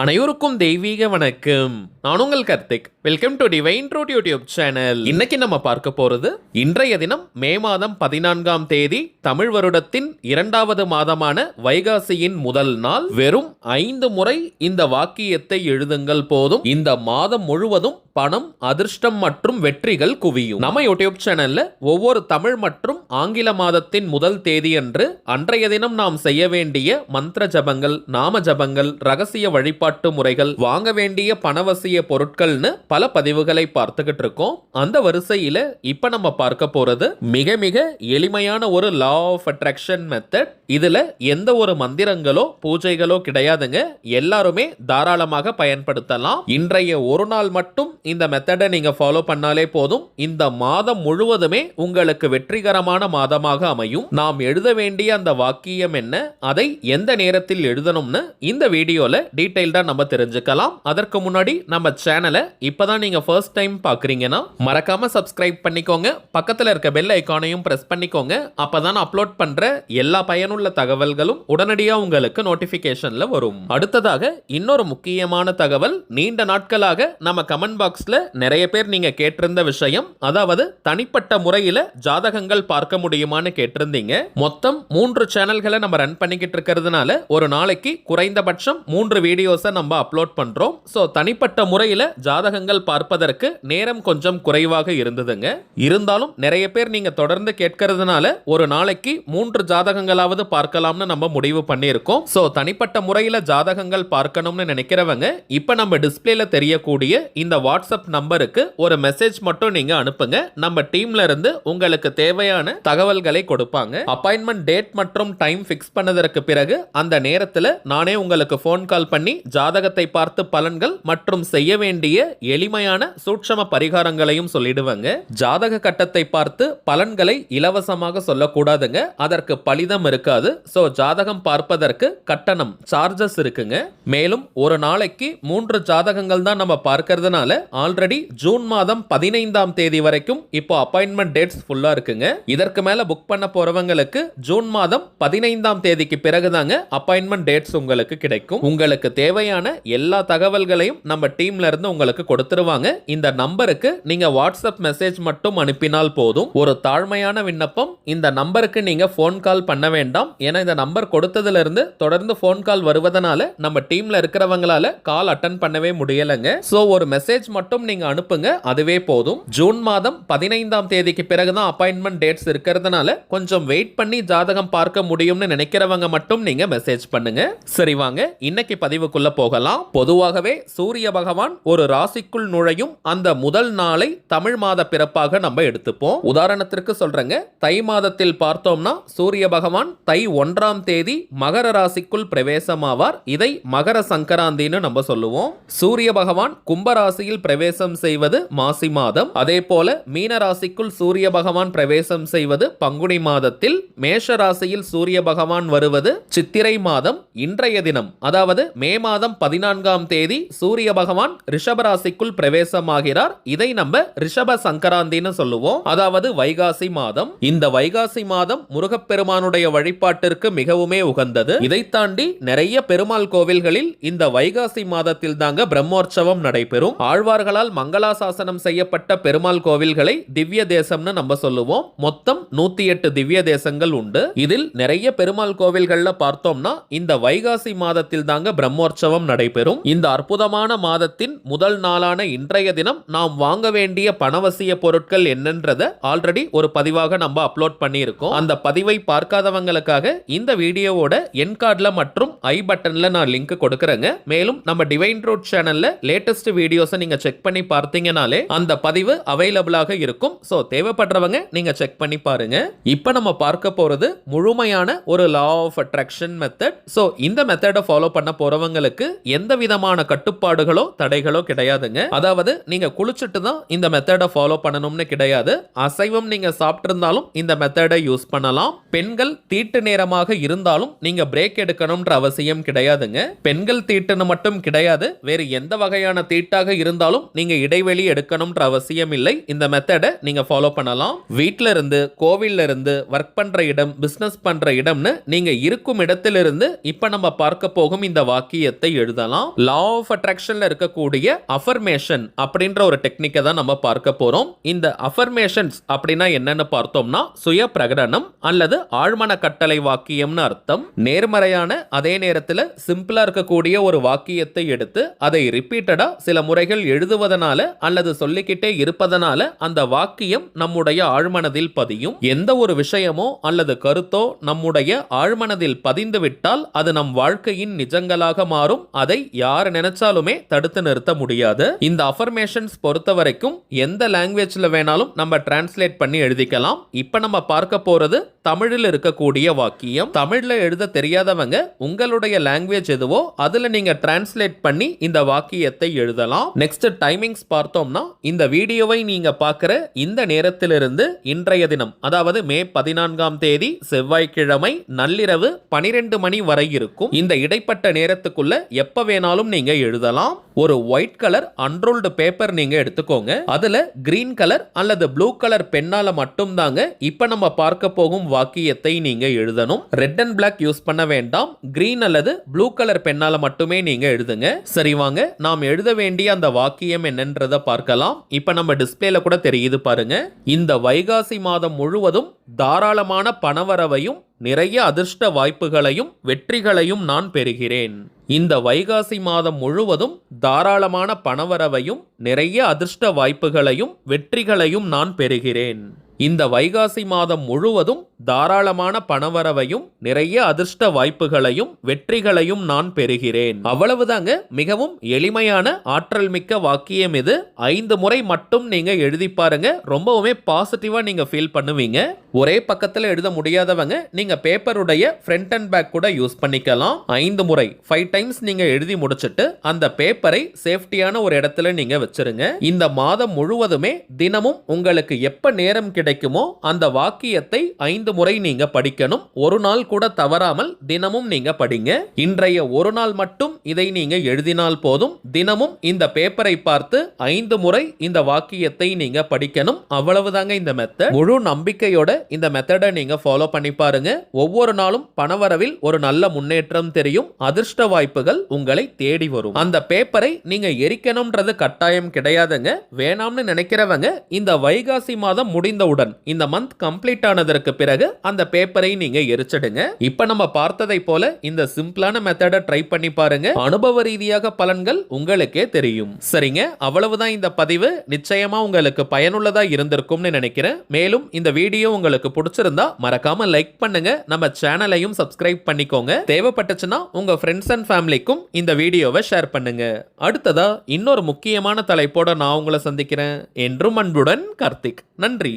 அனைவருக்கும் தெய்வீக வணக்கம். நான் உங்கள் Karthik. Welcome to divine truth YouTube channel. இன்னைக்கு நம்ம பார்க்க போறது இன்றைய தினம் மே மாதம் 14ஆம் தேதி தமிழ் வருடத்தின் 2வது மாதமான வைகாசியின் முதல் நாள். வெறும் 5 முறை இந்த வாக்கியத்தை எழுதுங்கள் போதும். இந்த மாதம் முழுவதும் பணம், அதிர்ஷ்டம் மற்றும் வெற்றிகள் குவியும். நம்ம யூடியூப் சேனல்ல ஒவ்வொரு தமிழ் மற்றும் ஆங்கில மாதத்தின் முதல் தேதி அன்று அன்றைய தினம் நாம் செய்ய வேண்டிய மந்திர ஜபங்கள், நாம ஜபங்கள், ரகசிய வழிபாட்டு முறைகள், வாங்க வேண்டிய பணவசிய பொருட்கள்னு பல பதிவுகளை பார்த்துக்கிட்டு இருக்கோம். அந்த வரிசையில இப்ப நம்ம பார்க்க போறது மிக மிக எளிமையான ஒரு லா ஆஃப் அட்ராக்ஷன் மெத்தட். இதுல எந்த ஒரு மந்திரங்களோ பூஜைகளோ கிடையாதுங்க. எல்லாருமே தாராளமாக பயன்படுத்தலாம். இன்றைய ஒரு நாள் மட்டும் இந்த மெத்தடை நீங்க ஃபாலோ பண்ணாலே போதும். இந்த மாதம் முழுவதுமே உங்களுக்கு வெற்றிகரமான மாதமாக அமையும். நாம் எழுத வேண்டிய அந்த வாக்கியம் என்ன, அதை எந்த நேரத்தில் எழுதணும்னு இந்த வீடியோல டீடைல்டா நம்ம தெரிஞ்சுக்கலாம். அதற்கு முன்னாடி நம்ம சேனலை இப்பதான் நீங்க ஃபர்ஸ்ட் டைம் பாக்குறீங்கன்னா மறக்காம சப்ஸ்கிரைப் பண்ணிக்கோங்க. பக்கத்துல இருக்க பெல் ஐகானையும் பிரஸ் பண்ணிக்கோங்க. அப்பதான் அப்லோட் பண்ற எல்லா பயனுள்ள தகவல்களும் உடனடியா உங்களுக்கு நோட்டிபிகேஷன்ல வரும். அடுத்ததாக இன்னொரு முக்கியமான தகவல், நீண்ட நாட்களாக நம்ம கமெண்ட் பாக்ஸ்ல நிறைய பேர் நீங்க கேட்டிருந்த விஷயம், அதாவது தனிப்பட்ட முறையில ஜாதகங்கள் பார்க்க முடியுமான்னு கேட்டிருந்தீங்க. மொத்தம் 3 சேனல்களை நம்ம ரன் பண்ணிக்கிட்டு இருக்கிறதுனால ஒரு நாளைக்கு குறைந்தபட்சம் 3 வீடியோஸை நம்ம அப்லோட் பண்றோம். சோ தனிப்பட்ட முறையில ஜாதகங்கள் பார்ப்பதற்கு நேரம் கொஞ்சம் குறைவாக இருந்ததுங்க. இருந்தாலும் நிறைய பேர் நீங்க தொடர்ந்து கேட்கறதுனால ஒரு நாளைக்கு 3 ஜாதகங்களாவது பார்க்கலாம்னு நம்ம முடிவு பண்ணியிருக்கோம். சோ தனிப்பட்ட முறையில ஜாதகங்கள் பார்க்கணும்னு நினைக்கிறவங்க இப்ப நம்ம டிஸ்பிளேல தெரியக்கூடிய இந்த வாட்ஸ்அப் நம்பருக்கு ஒரு மெசேஜ் மட்டும் நீங்க அனுப்புங்க. நம்ம டீம்ல இருந்து உங்களுக்கு தேவையான தகவல்களை கொடுப்பாங்க. அப்பாயின்மெண்ட் டேட் மற்றும் டைம் ஃபிக்ஸ் பண்ணதற்கு பிறகு அந்த நேரத்தில் நானே உங்களுக்கு ஃபோன் கால் பண்ணி ஜாதகத்தை பார்த்து பலன்கள் மற்றும் செய்ய வேண்டிய எளிமையான சூட்சம பரிகாரங்களையும் சொல்லிடுவாங்க. ஜாதக கட்டத்தை பார்த்து பலன்களை இலவசமாக சொல்லக்கூடாதுங்க. அதற்கு பலிதம் இருக்காது. சோ ஜாதகம் பார்ப்பதற்கு கட்டணம், சார்ஜஸ் இருக்குங்க. மேலும் ஒரு நாளைக்கு 3 ஜாதகங்கள் தான் நம்ம பார்க்கிறதுனால ஆல்ரெடி ஜூன் மாதம் 15ஆம் தேதி வரைக்கும் இப்போ அப்பாயின்மெண்ட் டேட்ஸ் ஃபுல்லா இருக்குங்க. இதற்கு மேல புக் பண்ண போறவங்களுக்கு ஜூன் மாதம் 15ஆம் தேதிக்கு பிறகுதாங்க அப்பாயின்மெண்ட் டேட்ஸ் உங்களுக்கு கிடைக்கும். உங்களுக்கு தேவையான எல்லா தகவல்களையும் நம்ம டீம்ல இருந்து உங்களுக்கு கொடுத்துருவாங்க. இந்த நம்பருக்கு நீங்க வாட்ஸ்அப் மெசேஜ் மட்டும் அனுப்பினால் போதும். ஒரு தாழ்மையான விண்ணப்பம், இந்த நம்பருக்கு நீங்க ஃபோன் கால் பண்ண வேண்டாம். ஏன்னா இந்த நம்பர் கொடுத்ததுல இருந்து தொடர்ந்து ஃபோன் கால் வருவதனால நம்ம டீம்ல இருக்கிறவங்களால கால் அட்டன் பண்ணவே முடியலங்க. சோ ஒரு மெசேஜ் மட்டும் நீங்க அனுப்புங்க, அதுவே போதும். ஜூன் மாதம் 15ஆம் தேதிக்கு பிறகுதான் அப்பாயின்மெண்ட் டேட்ஸ் இருக்கிறதுனால கொஞ்சம் வெயிட் பண்ணி ஜாதகம் பார்க்க முடியும்னு நினைக்கிறவங்க மட்டும் நீங்க மெசேஜ் பண்ணுங்க. சரி, வாங்க இன்னைக்கு பதிவுக்குள்ள போகலாம். பொதுவாகவே சூரிய பகவான் ஒரு ராசிக்குள் நுழையும் அந்த முதல் நாளை தமிழ் மாத பிறப்பாக நம்ம எடுத்துப்போம். உதாரணத்திற்கு சொல்றேங்க, தை மாதத்தில் பார்த்தோம்னா சூரிய பகவான் தை 1ஆம் தேதி மகர ராசிக்குள் பிரவேசமாவார். இதை மகர சங்கராந்தின்னு நம்ம சொல்லுவோம். சூரிய பகவான் கும்பராசியில் பிரவேசம் செய்வது மாசி மாதம். அதே போல மீன ராசிக்குள் சூரிய பகவான் பிரவேசம் செய்வது பங்குனி மாதத்தில், மேஷ ராசியில் சூரிய பகவான் வருவது சித்திரை மாதம். இன்றைய தினம் அதாவது மே மாதம் 14ஆம் தேதி சூரிய பகவான் ரிஷப ராசிக்குள் பிரவேசமாகிறார். இதை நம்ம ரிஷப சங்கராந்தின்னு சொல்லுவோம், அதாவது வைகாசி மாதம். இந்த வைகாசி மாதம் முருகப்பெருமானுடைய வழிபாட்டிற்கு மிகவுமே உகந்தது. இதை தாண்டி நிறைய பெருமாள் கோவில்களில் இந்த வைகாசி மாதத்தில் தாங்க பிரம்மோற்சவம் நடைபெறும். ஆழ்வார்களால் மங்களாசாசனம் செய்யப்பட்ட பெருமாள் கோவில்களை திவ்ய தேசம்னு நம்ம சொல்லுவோம். மொத்தம் 108 திவ்ய தேசங்கள் உண்டு. இதில் நிறைய பெருமாள் கோவில்கள்ல பார்த்தோம்னா இந்த வைகாசி மாதத்தில் தாங்க பிரம்மோற்சவம் நடைபெறும். இந்த அற்புதமான மாதத்தின் முதல் நாளான இன்றைய தினம் நாம் வாங்க வேண்டிய பணவசிய பொருட்கள் என்னன்றத ஆல்ரெடி ஒரு பதிவாக நம்ம அப்லோட் பண்ணியிருக்கோம். அந்த பதிவை பார்க்காதவங்களுக்காக இந்த வீடியோவோட என் கார்டுல மற்றும் ஐ பட்டன்ல நான் லிங்க் கொடுக்கறேங்க. மேலும் நம்ம டிவைன் ட்ரூத் சேனல்ல லேட்டஸ்ட் வீடியோஸை நீங்க செக் பண்ணி பார்த்தீங்கனாலே அந்த பதிவு அவைலபிளாக இருக்கும். சோ தேவைப்படுறவங்க நீங்க செக் பண்ணி பாருங்க. இப்போ நம்ம பார்க்க போறது முழுமையான ஒரு law of attraction method. So இந்த மெத்தடை ஃபாலோ பண்ண போறவங்களுக்கு எந்த விதமான கட்டுப்பாடுகளோ தடைகளோ கிடையாதுங்க. அதாவது நீங்க குளிச்சுட்டு தான் இந்த மெத்தடை ஃபாலோ பண்ணணும்னு கிடையாது. அசைவம் நீங்க சாப்பிட்டு இருந்தாலும் இந்த மெத்தடை யூஸ் பண்ணலாம். பெண்கள் தீட்டு நேரமாக இருந்தாலும் நீங்க பிரேக் எடுக்கணும்ன்ற அவசியம் கிடையாதுங்க. பெண்கள் தீட்டுன்னு மட்டும் கிடையாது, வேறு எந்த வகையான தீட்டாக இருந்தாலும் நீங்க இடைவெளி எடுக்கணும்ன்ற அவசியம் இல்லை. இந்த மெத்தடை நீங்க ஃபாலோ பண்ணலாம். வீட்ல இருந்து, கோவில்ல இருந்து, ஒர்க் பண்ற இடம், பிசினஸ் பண்ற இடம்னு நீங்க இருக்கும் இடத்திலிருந்து இப்ப நம்ம பார்க்க போகும் இந்த வாக்கியத்தை வாக்கியத்தை எழுதலாம். லா ஆஃப் அட்ராக்ஷன்ல இருக்கக்கூடிய அஃபர்மேஷன் அப்படின்ற ஒரு டெக்னிக்கை தான் நம்ம பார்க்க போறோம். இந்த அஃபர்மேஷன்ஸ் அப்படின்னா என்னன்னு பார்த்தோம்னா சுய பிரகடனம் அல்லது ஆழ்மன கட்டளை வாக்கியம்னு அர்த்தம். நேர்மறையான அதே நேரத்தில் சிம்பிளா இருக்கக்கூடிய ஒரு வாக்கியத்தை எடுத்து அதை ரிப்பீட்டடா சில முறைகள் எழுதுவதனால அல்லது சொல்லிக்கிட்டே இருப்பதனால அந்த வாக்கியம் நம்முடைய ஆழ்மனதில் பதியும். எந்த ஒரு விஷயமோ அல்லது கருத்தோ நம்முடைய ஆழ்மனதில் பதிந்து விட்டால் அது நம் வாழ்க்கையின் நிஜங்களாக மாறும். அதை யார் நினைச்சாலுமே தடுத்து நிறுத்த முடியாது. இந்த அஃபர்மேஷன்ஸ் பொறுத்த வரைக்கும் எந்த லாங்குவேஜ்ல வேணாலும் நம்ம டிரான்ஸ்லேட் பண்ணி எழுதிக்கலாம். இப்ப நம்ம பார்க்க போறது தமிழில் இருக்கக்கூடிய வாக்கியம். தமிழ்ல எழுத தெரியாதவங்க உங்களுடைய லாங்குவேஜ் எதுவோ அதுல நீங்க டிரான்ஸ்லேட் பண்ணி இந்த வாக்கியத்தை எழுதலாம். நெக்ஸ்ட் டைமிங்ஸ் பார்த்தோம்னா இந்த வீடியோவை நீங்க பார்க்கிற இந்த நேரத்திலிருந்து இன்றைய தினம் அதாவது மே 14ஆம் தேதி செவ்வாய்க்கிழமை நள்ளிரவு 12 மணி வரை இருக்கும். இந்த இடைப்பட்ட நேரத்துக்குள்ள எப்ப வேணாலும் நீங்க எழுதலாம். ஒரு ஒயிட் கலர் அன்ரோல்டு பேப்பர் நீங்க எடுத்துக்கோங்க. அதுல கிரீன் கலர் அல்லது ப்ளூ கலர் பெண்ணால மட்டும் தாங்க இப்ப நம்ம பார்க்க போகும் வாக்கியத்தை நீங்க எழுதணும். ரெட் அண்ட் பிளாக் யூஸ் பண்ண வேண்டாம். கிரீன் அல்லது ப்ளூ கலர் பெண்ணால மட்டுமே நீங்க எழுதுங்க. சரி வாங்க நாம் எழுத வேண்டிய அந்த வாக்கியம் என்னன்றத பார்க்கலாம். இப்ப நம்ம டிஸ்பிளேல கூட தெரியுது பாருங்க. இந்த வைகாசி மாதம் முழுவதும் தாராளமான பணவரவையும் நிறைய அதிர்ஷ்ட வாய்ப்புகளையும் வெற்றிகளையும் நான் பெறுகிறேன். இந்த வைகாசி மாதம் முழுவதும் தாராளமான பணவரவையும் நிறைய அதிர்ஷ்ட வாய்ப்புகளையும் வெற்றிகளையும் நான் பெறுகிறேன். இந்த வைகாசி மாதம் முழுவதும் தாராளமான பணவரவையும் நிறைய அதிர்ஷ்ட வாய்ப்புகளையும் வெற்றிகளையும் நான் பெறுகிறேன். அவ்வளவுதாங்க. மிகவும் எளிமையான ஆற்றல் மிக்க வாக்கியம் இது. 5 முறை மட்டும் நீங்க எழுதி பாருங்க. ரொம்பவுமே பாசிட்டிவா நீங்க ஃபீல் பண்ணுவீங்க. ஒரே பக்கத்துல எழுத முடியாதவங்க நீங்க பேப்பருடைய ஃப்ரண்ட் அண்ட் பேக் கூட யூஸ் பண்ணிக்கலாம். 5 முறை 5 டைம்ஸ் நீங்க எழுதி முடிச்சிட்டு அந்த பேப்பரை சேஃப்டியான ஒரு இடத்துல நீங்க வச்சிருங்க. இந்த மாதம் முழுவதுமே தினமும் உங்களுக்கு எப்ப நேரம் கிடைக்குமோ அந்த வாக்கியத்தை 5 முறை நீங்க படிக்கணும். ஒரு நாள் கூட தவறாமல் தினமும் நீங்க படிங்க. இன்றைய ஒரு நாள் மட்டும் இதை நீங்க எழுதினால் போதும். தினமும் இந்த பேப்பரை பார்த்து 5 முறை இந்த வாக்கியத்தை நீங்க படிக்கணும். அவ்வளவுதாங்க இந்த மெத்தட். முழு நம்பிக்கையோட இந்த மெத்தடை நீங்க ஃபாலோ பண்ணி பாருங்க. ஒவ்வொரு நாளும் பணவரவில் ஒரு நல்ல முன்னேற்றம் தெரியும். அதிர்ஷ்ட வாய்ப்புகள் உங்களை தேடி வரும். அந்த பேப்பரை நீங்க எரிக்கணும்ன்றது கட்டாயம் கிடையாதுங்க. வேணாம்னு நினைக்கிறவங்க இந்த வைகாசி மாதம் முடிந்தவுடன் இந்த மந்த் கம்ப்ளீட் ஆனதற்கு பிறகு அந்த பேப்பரை நீங்க எரிச்சிடுங்க. இப்ப நம்ம பார்த்ததை போல இந்த சிம்பிளான மெத்தடை ட்ரை பண்ணி பாருங்க. அனுபவ ரீதியாக பலன்கள் உங்களுக்கே தெரியும். சரிங்க, அவ்வளவுதான் இந்த பதிவு. நிச்சயமா உங்களுக்கு பயனுள்ளதா இருந்திருக்கும்னு நினைக்கிறேன். மேலும் இந்த வீடியோ உங்களுக்கு பிடிச்சிருந்தா மறக்காம லைக் பண்ணுங்க. நம்ம சேனலையும் சப்ஸ்கிரைப் பண்ணிக்கோங்க. தேவைப்பட்டுச்சுன்னா உங்க ஃப்ரெண்ட்ஸ் அண்ட் ஃபேமிலிக்கும் இந்த வீடியோவை ஷேர் பண்ணுங்க. அடுத்ததா இன்னொரு முக்கியமான தலைப்போட நான் உங்களை சந்திக்கிறேன். என்றும் அன்புடன் கார்த்திக். நன்றி.